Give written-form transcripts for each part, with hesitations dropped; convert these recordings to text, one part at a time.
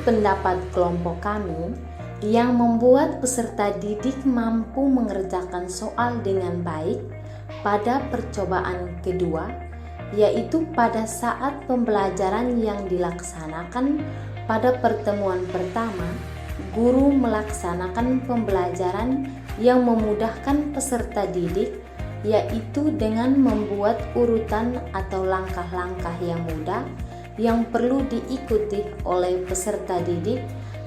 pendapat kelompok kami, yang membuat peserta didik mampu mengerjakan soal dengan baik pada percobaan kedua, yaitu pada saat pembelajaran yang dilaksanakan pada pertemuan pertama, guru melaksanakan pembelajaran yang memudahkan peserta didik, yaitu dengan membuat urutan atau langkah-langkah yang mudah yang perlu diikuti oleh peserta didik,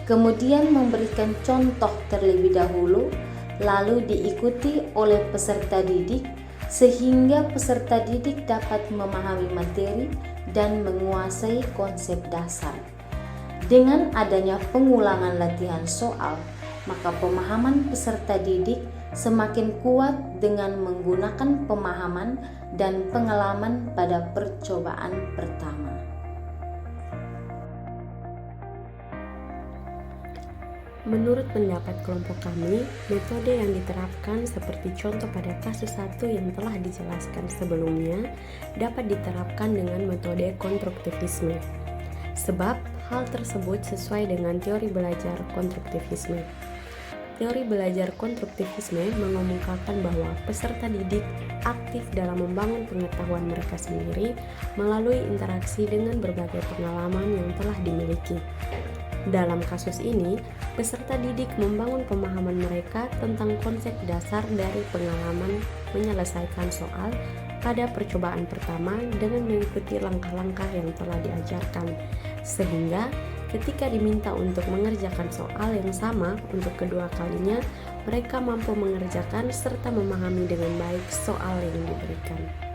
kemudian memberikan contoh terlebih dahulu, lalu diikuti oleh peserta didik, sehingga peserta didik dapat memahami materi dan menguasai konsep dasar. Dengan adanya pengulangan latihan soal, maka pemahaman peserta didik semakin kuat dengan menggunakan pemahaman dan pengalaman pada percobaan pertama. Menurut pendapat kelompok kami, metode yang diterapkan seperti contoh pada kasus 1 yang telah dijelaskan sebelumnya dapat diterapkan dengan metode konstruktivisme. Sebab hal tersebut sesuai dengan teori belajar konstruktivisme. Teori belajar konstruktivisme mengemukakan bahwa peserta didik aktif dalam membangun pengetahuan mereka sendiri melalui interaksi dengan berbagai pengalaman yang telah dimiliki. Dalam kasus ini, peserta didik membangun pemahaman mereka tentang konsep dasar dari pengalaman menyelesaikan soal pada percobaan pertama dengan mengikuti langkah-langkah yang telah diajarkan, sehingga ketika diminta untuk mengerjakan soal yang sama untuk kedua kalinya, mereka mampu mengerjakan serta memahami dengan baik soal yang diberikan.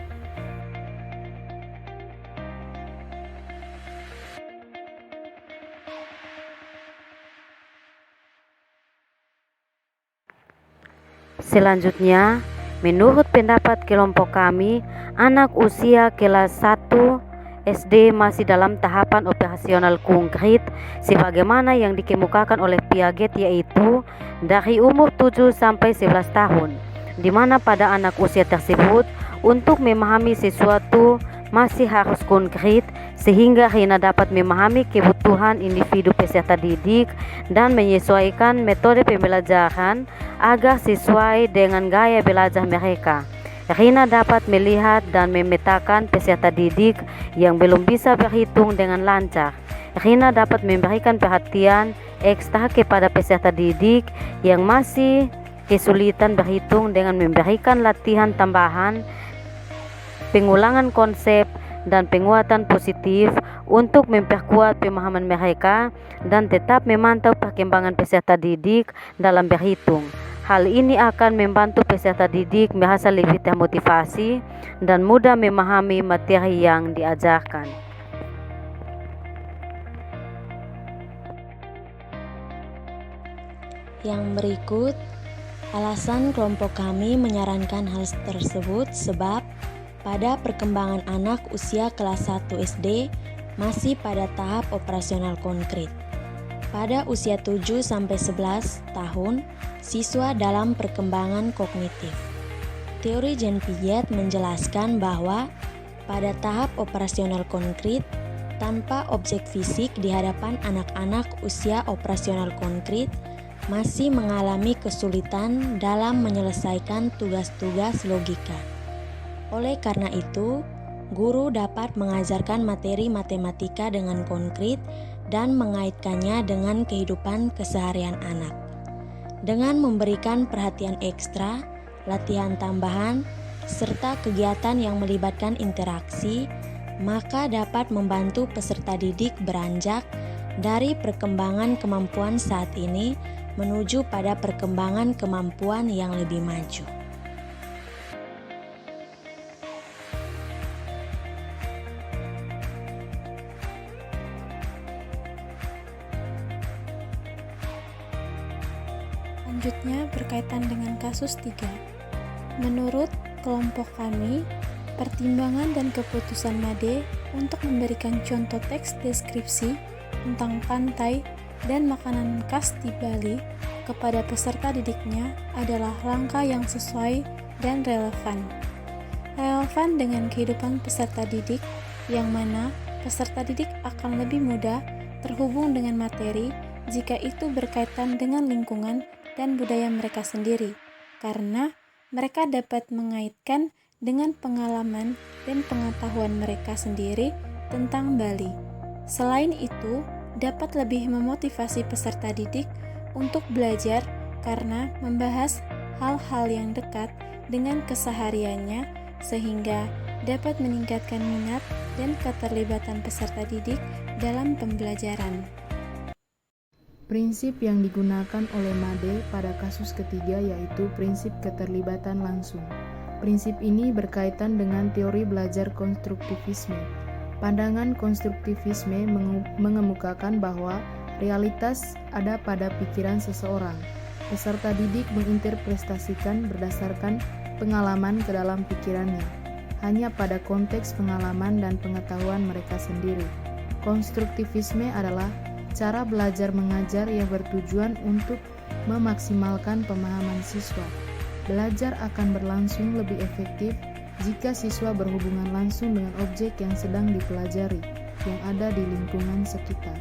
Selanjutnya, menurut pendapat kelompok kami, anak usia kelas 1 SD masih dalam tahapan operasional konkret sebagaimana yang dikemukakan oleh Piaget, yaitu dari umur 7 sampai 11 tahun, di mana pada anak usia tersebut untuk memahami sesuatu masih harus konkret sehingga Rina dapat memahami kebutuhan individu peserta didik dan menyesuaikan metode pembelajaran agar sesuai dengan gaya belajar mereka. Rina dapat melihat dan memetakan peserta didik yang belum bisa berhitung dengan lancar. Rina dapat memberikan perhatian ekstra kepada peserta didik yang masih kesulitan berhitung dengan memberikan latihan tambahan, pengulangan konsep, dan penguatan positif untuk memperkuat pemahaman mereka dan tetap memantau perkembangan peserta didik dalam berhitung. Hal ini akan membantu peserta didik merasa lebih termotivasi dan mudah memahami materi yang diajarkan. Yang berikut, alasan kelompok kami menyarankan hal tersebut sebab pada perkembangan anak usia kelas 1 SD masih pada tahap operasional konkret. Pada usia 7-11 tahun, siswa dalam perkembangan kognitif. Teori Jean Piaget menjelaskan bahwa pada tahap operasional konkret, tanpa objek fisik di hadapan anak-anak usia operasional konkret, masih mengalami kesulitan dalam menyelesaikan tugas-tugas logika. Oleh karena itu, guru dapat mengajarkan materi matematika dengan konkret dan mengaitkannya dengan kehidupan keseharian anak. Dengan memberikan perhatian ekstra, latihan tambahan, serta kegiatan yang melibatkan interaksi, maka dapat membantu peserta didik beranjak dari perkembangan kemampuan saat ini menuju pada perkembangan kemampuan yang lebih maju. Selanjutnya berkaitan dengan kasus 3. Menurut kelompok kami, pertimbangan dan keputusan Made untuk memberikan contoh teks deskripsi tentang pantai dan makanan khas di Bali kepada peserta didiknya adalah langkah yang sesuai dan relevan. Relevan dengan kehidupan peserta didik yang mana peserta didik akan lebih mudah terhubung dengan materi jika itu berkaitan dengan lingkungan dan budaya mereka sendiri, karena mereka dapat mengaitkan dengan pengalaman dan pengetahuan mereka sendiri tentang Bali. Selain itu, dapat lebih memotivasi peserta didik untuk belajar karena membahas hal-hal yang dekat dengan kesehariannya sehingga dapat meningkatkan minat dan keterlibatan peserta didik dalam pembelajaran. Prinsip yang digunakan oleh Made pada kasus ketiga yaitu prinsip keterlibatan langsung. Prinsip ini berkaitan dengan teori belajar konstruktivisme. Pandangan konstruktivisme mengemukakan bahwa realitas ada pada pikiran seseorang. Peserta didik menginterpretasikan berdasarkan pengalaman ke dalam pikirannya, hanya pada konteks pengalaman dan pengetahuan mereka sendiri. Konstruktivisme adalah cara belajar mengajar yang bertujuan untuk memaksimalkan pemahaman siswa. Belajar akan berlangsung lebih efektif jika siswa berhubungan langsung dengan objek yang sedang dipelajari, yang ada di lingkungan sekitar.